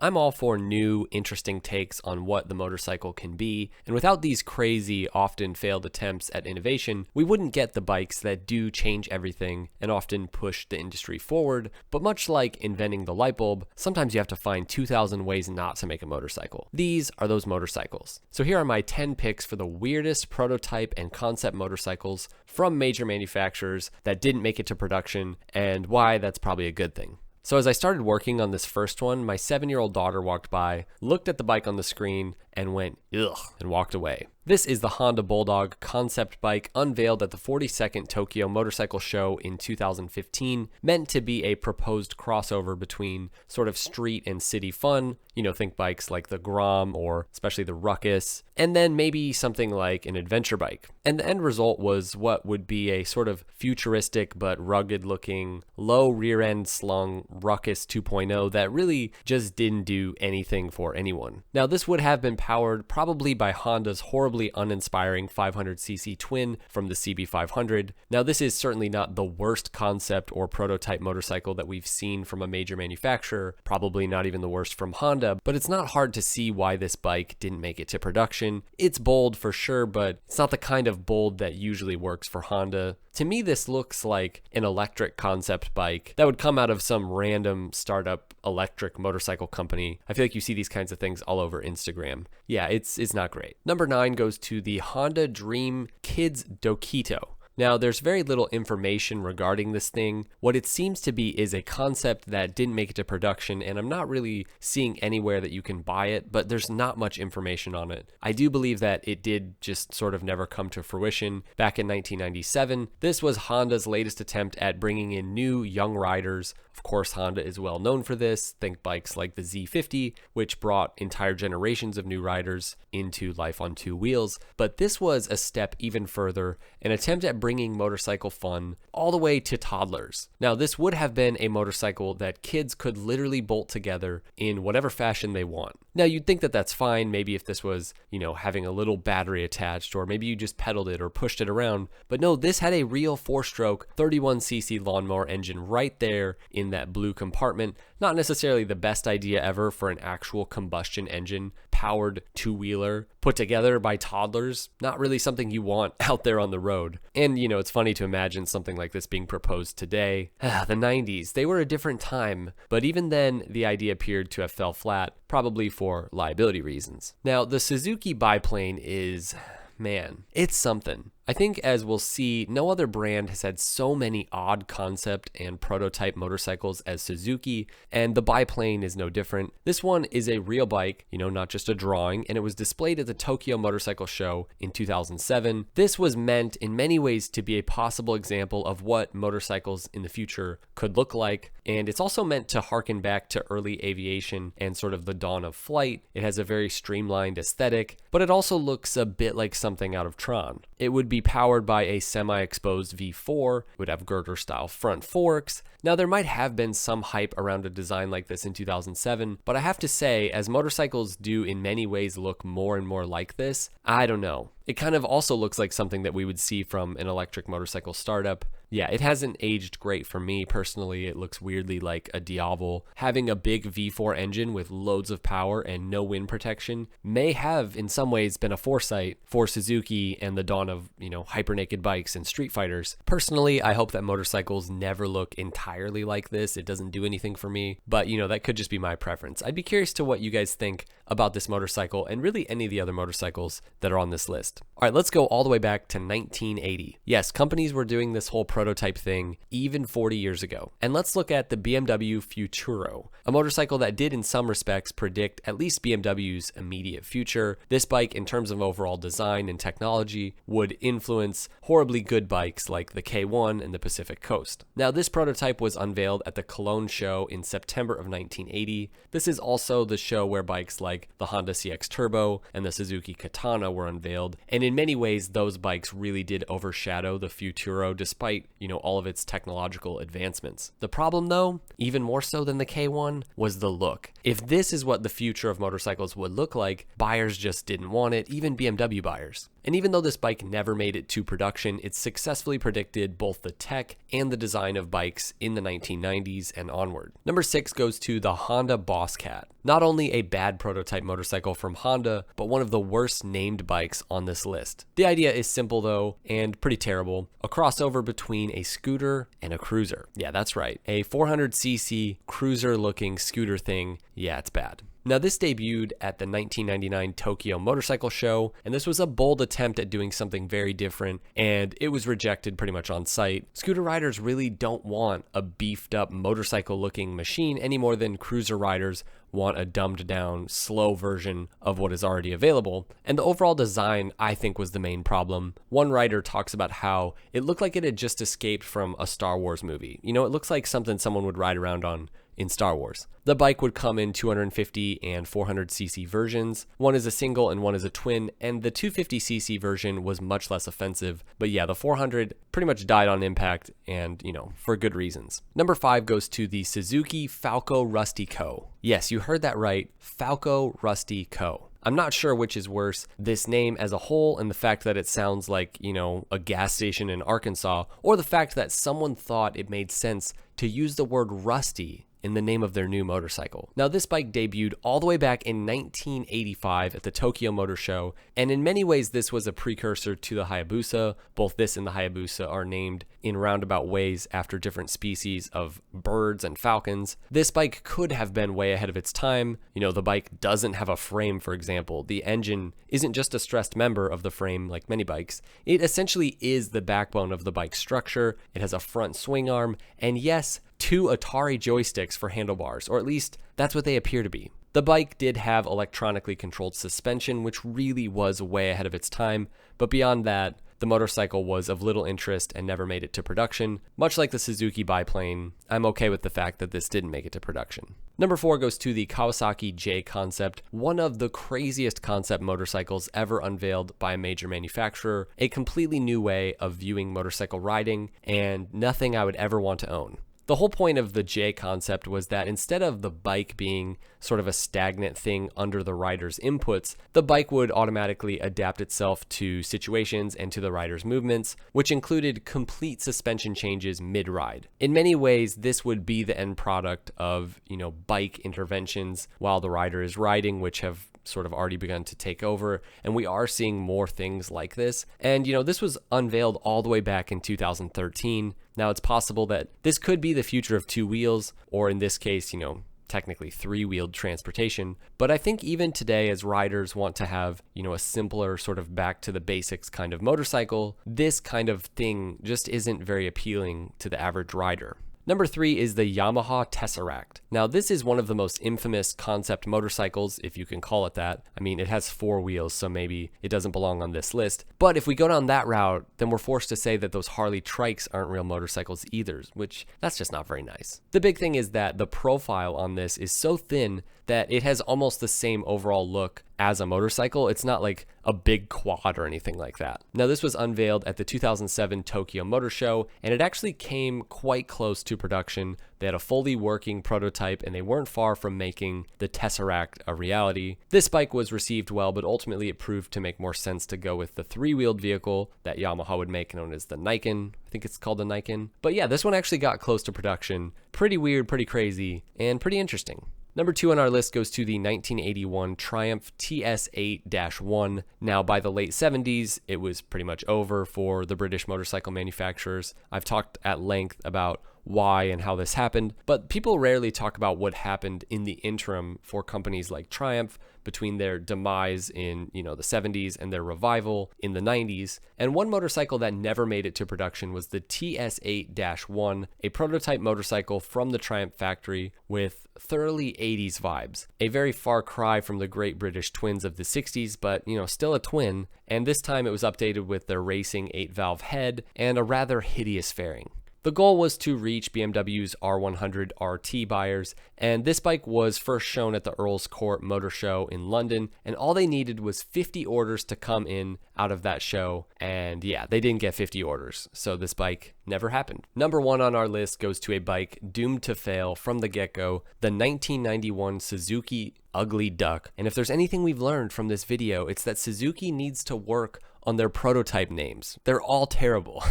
I'm all for new, interesting takes on what the motorcycle can be, and without these crazy, often failed attempts at innovation, we wouldn't get the bikes that do change everything and often push the industry forward. But much like inventing the light bulb, sometimes you have to find 2,000 ways not to make a motorcycle. These are those motorcycles. So here are my 10 picks for the weirdest prototype and concept motorcycles from major manufacturers that didn't make it to production, and why that's probably a good thing. So as I started working on this first one, my 7-year-old daughter walked by, looked at the bike on the screen, and went, ugh, and walked away. This is the Honda Bulldog concept bike unveiled at the 42nd Tokyo Motorcycle Show in 2015, meant to be a proposed crossover between sort of street and city fun, think bikes like the Grom or especially the Ruckus, and then maybe something like an adventure bike. And the end result was what would be a sort of futuristic but rugged looking, low rear end slung Ruckus 2.0 that really just didn't do anything for anyone. Now this would have been powered probably by Honda's horribly uninspiring 500cc twin from the CB500. Now this is certainly not the worst concept or prototype motorcycle that we've seen from a major manufacturer, probably not even the worst from Honda, but it's not hard to see why this bike didn't make it to production. It's bold for sure, but it's not the kind of bold that usually works for Honda. To me, this looks like an electric concept bike that would come out of some random startup electric motorcycle company. I feel like you see these kinds of things all over Instagram. Yeah, it's not great. Number 9 goes to the Honda Dream Kids Dokito. Now, there's very little information regarding this thing. What it seems to be is a concept that didn't make it to production, and I'm not really seeing anywhere that you can buy it, but there's not much information on it. I do believe that it did just sort of never come to fruition. Back in 1997, this was Honda's latest attempt at bringing in new young riders. Of course, Honda is well known for this. Think bikes like the Z50, which brought entire generations of new riders into life on two wheels. But this was a step even further, an attempt at bringing motorcycle fun all the way to toddlers. Now, this would have been a motorcycle that kids could literally bolt together in whatever fashion they want. Now, you'd think that that's fine, maybe if this was, having a little battery attached, or maybe you just pedaled it or pushed it around. But no, this had a real 4-stroke 31cc lawnmower engine right there in that blue compartment. Not necessarily the best idea ever for an actual combustion engine powered two-wheeler put together by toddlers. Not really something you want out there on the road. And it's funny to imagine something like this being proposed today. The 90s, they were a different time, but even then the idea appeared to have fell flat, probably for liability reasons. Now, the Suzuki Biplane is, man, it's something. I think, as we'll see, no other brand has had so many odd concept and prototype motorcycles as Suzuki, and the Biplane is no different. This one is a real bike, not just a drawing, and it was displayed at the Tokyo Motorcycle Show in 2007. This was meant in many ways to be a possible example of what motorcycles in the future could look like, and it's also meant to harken back to early aviation and sort of the dawn of flight. It has a very streamlined aesthetic, but it also looks a bit like something out of Tron. It would be powered by a semi-exposed V4, would have girder-style front forks. Now, there might have been some hype around a design like this in 2007, but I have to say, as motorcycles do in many ways look more and more like this, I don't know. It kind of also looks like something that we would see from an electric motorcycle startup. Yeah, it hasn't aged great for me personally. It looks weirdly like a Diavel. Having a big V4 engine with loads of power and no wind protection may have in some ways been a foresight for Suzuki and the dawn of, hyper-naked bikes and street fighters. Personally, I hope that motorcycles never look entirely like this. It doesn't do anything for me, but that could just be my preference. I'd be curious to what you guys think about this motorcycle and really any of the other motorcycles that are on this list. All right, let's go all the way back to 1980. Yes, companies were doing this whole prototype thing even 40 years ago. And let's look at the BMW Futuro, a motorcycle that did in some respects predict at least BMW's immediate future. This bike, in terms of overall design and technology, would influence horribly good bikes like the K1 and the Pacific Coast. Now, this prototype was unveiled at the Cologne show in September of 1980. This is also the show where bikes like the Honda CX Turbo and the Suzuki Katana were unveiled, and in many ways those bikes really did overshadow the Futuro despite all of its technological advancements. The problem though, even more so than the K1, was the look. If this is what the future of motorcycles would look like, buyers just didn't want it, even BMW buyers. And even though this bike never made it to production, it successfully predicted both the tech and the design of bikes in the 1990s and onward. Number 6 goes to the Honda Boss Cat. Not only a bad prototype motorcycle from Honda, but one of the worst named bikes on this list. The idea is simple though, and pretty terrible. A crossover between a scooter and a cruiser. Yeah, that's right. A 400cc cruiser looking scooter thing. Yeah, it's bad. Now this debuted at the 1999 Tokyo Motorcycle Show, and this was a bold attempt at doing something very different, and it was rejected pretty much on sight. Scooter riders really don't want a beefed up motorcycle looking machine any more than cruiser riders want a dumbed down, slow version of what is already available. And the overall design, I think, was the main problem. One writer talks about how it looked like it had just escaped from a Star Wars movie. You know, it looks like something someone would ride around on in Star Wars. The bike would come in 250 and 400cc versions. One is a single and one is a twin, and the 250cc version was much less offensive. But yeah, the 400 pretty much died on impact, and you know, for good reasons. Number 5 goes to the Suzuki Falcorustyco. Yes, you heard that right, Falcorustyco. I'm not sure which is worse, this name as a whole and the fact that it sounds like, you know, a gas station in Arkansas, or the fact that someone thought it made sense to use the word rusty in the name of their new motorcycle. Now this bike debuted all the way back in 1985 at the Tokyo Motor Show, and in many ways this was a precursor to the Hayabusa. Both this and the Hayabusa are named in roundabout ways after different species of birds and falcons. This bike could have been way ahead of its time. You know, the bike doesn't have a frame, for example. The engine isn't just a stressed member of the frame like many bikes. It essentially is the backbone of the bike structure. It has a front swing arm, and yes, 2 Atari joysticks for handlebars, or at least that's what they appear to be. The bike did have electronically controlled suspension, which really was way ahead of its time, but beyond that, the motorcycle was of little interest and never made it to production. Much like the Suzuki Biplane, I'm okay with the fact that this didn't make it to production. Number 4 goes to the Kawasaki J Concept, one of the craziest concept motorcycles ever unveiled by a major manufacturer, a completely new way of viewing motorcycle riding, and nothing I would ever want to own. The whole point of the J Concept was that instead of the bike being sort of a stagnant thing under the rider's inputs, the bike would automatically adapt itself to situations and to the rider's movements, which included complete suspension changes mid-ride. In many ways, this would be the end product of, you know, bike interventions while the rider is riding, which have sort of already begun to take over, and we are seeing more things like this. And you know, this was unveiled all the way back in 2013. Now it's possible that this could be the future of 2 wheels, or in this case, you know, technically 3-wheeled transportation. But I think even today, as riders want to have, you know, a simpler sort of back to the basics kind of motorcycle, this kind of thing just isn't very appealing to the average rider. Number 3 is the Yamaha Tesseract. Now this is one of the most infamous concept motorcycles, if you can call it that. I mean, it has 4 wheels, so maybe it doesn't belong on this list. But if we go down that route, then we're forced to say that those Harley trikes aren't real motorcycles either, which that's just not very nice. The big thing is that the profile on this is so thin that it has almost the same overall look as a motorcycle. It's not like a big quad or anything like that. Now this was unveiled at the 2007 Tokyo Motor Show, and it actually came quite close to production. They had a fully working prototype, and they weren't far from making the Tesseract a reality. This bike was received well, but ultimately it proved to make more sense to go with the 3-wheeled vehicle that Yamaha would make, known as the Nikon. I think it's called the Nikon. But yeah, this one actually got close to production. Pretty weird, pretty crazy, and pretty interesting. Number 2 on our list goes to the 1981 Triumph TS8-1. Now, by the late 70s, it was pretty much over for the British motorcycle manufacturers. I've talked at length about why and how this happened, but people rarely talk about what happened in the interim for companies like Triumph between their demise in, you know, the 70s and their revival in the 90s. And one motorcycle that never made it to production was the TS8-1, a prototype motorcycle from the Triumph factory with thoroughly 80s vibes. A very far cry from the great British twins of the 60s, but, you know, still a twin. And this time it was updated with their racing 8-valve head and a rather hideous fairing. The goal was to reach BMW's R100 RT buyers, and this bike was first shown at the Earl's Court Motor Show in London, and all they needed was 50 orders to come in out of that show, and yeah, they didn't get 50 orders, so this bike never happened. Number 1 on our list goes to a bike doomed to fail from the get-go, the 1991 Suzuki Ugly Duck. And if there's anything we've learned from this video, it's that Suzuki needs to work on their prototype names. They're all terrible.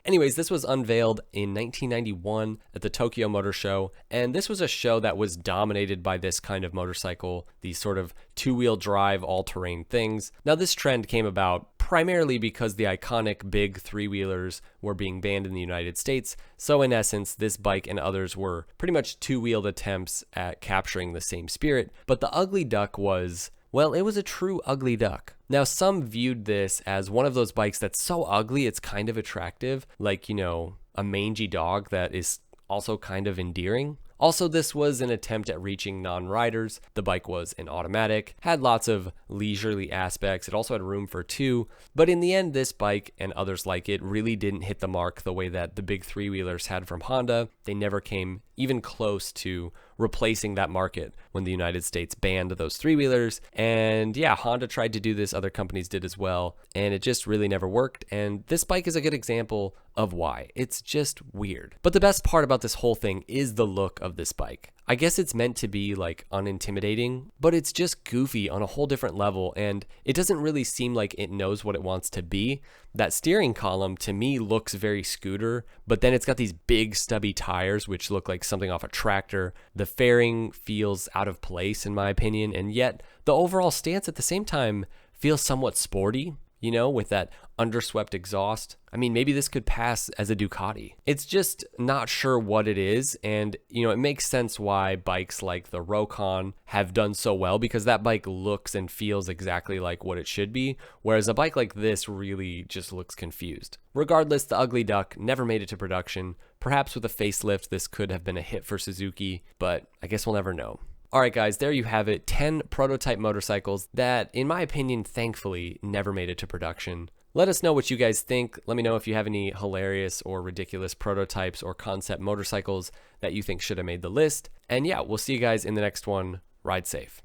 Anyways, this was unveiled in 1991 at the Tokyo Motor Show, and this was a show that was dominated by this kind of motorcycle, these sort of two-wheel drive all-terrain things. Now, this trend came about primarily because the iconic big three-wheelers were being banned in the United States, so in essence, this bike and others were pretty much two-wheeled attempts at capturing the same spirit, but the Ugly Duck was, well, it was a true ugly duck. Now, some viewed this as one of those bikes that's so ugly it's kind of attractive, like, you know, a mangy dog that is also kind of endearing. Also, this was an attempt at reaching non-riders. The bike was an automatic, had lots of leisurely aspects. It also had room for two, but in the end, this bike and others like it really didn't hit the mark the way that the big three-wheelers had from Honda. They never came even close to replacing that market when the United States banned those three-wheelers. And yeah, Honda tried to do this, other companies did as well, and it just really never worked. And this bike is a good example of why. It's just weird. But the best part about this whole thing is the look of this bike. I guess it's meant to be like unintimidating, but it's just goofy on a whole different level, and it doesn't really seem like it knows what it wants to be. That steering column to me looks very scooter, but then it's got these big stubby tires which look like something off a tractor. The fairing feels out of place in my opinion, and yet the overall stance at the same time feels somewhat sporty, you know, with that underswept exhaust. I mean, maybe this could pass as a Ducati. It's just not sure what it is, and you know, it makes sense why bikes like the Rokon have done so well, because that bike looks and feels exactly like what it should be, whereas a bike like this really just looks confused. Regardless, the Ugly Duck never made it to production. Perhaps with a facelift, this could have been a hit for Suzuki, but I guess we'll never know. Alright guys, there you have it, 10 prototype motorcycles that, in my opinion, thankfully, never made it to production. Let us know what you guys think. Let me know if you have any hilarious or ridiculous prototypes or concept motorcycles that you think should have made the list. And yeah, we'll see you guys in the next one. Ride safe.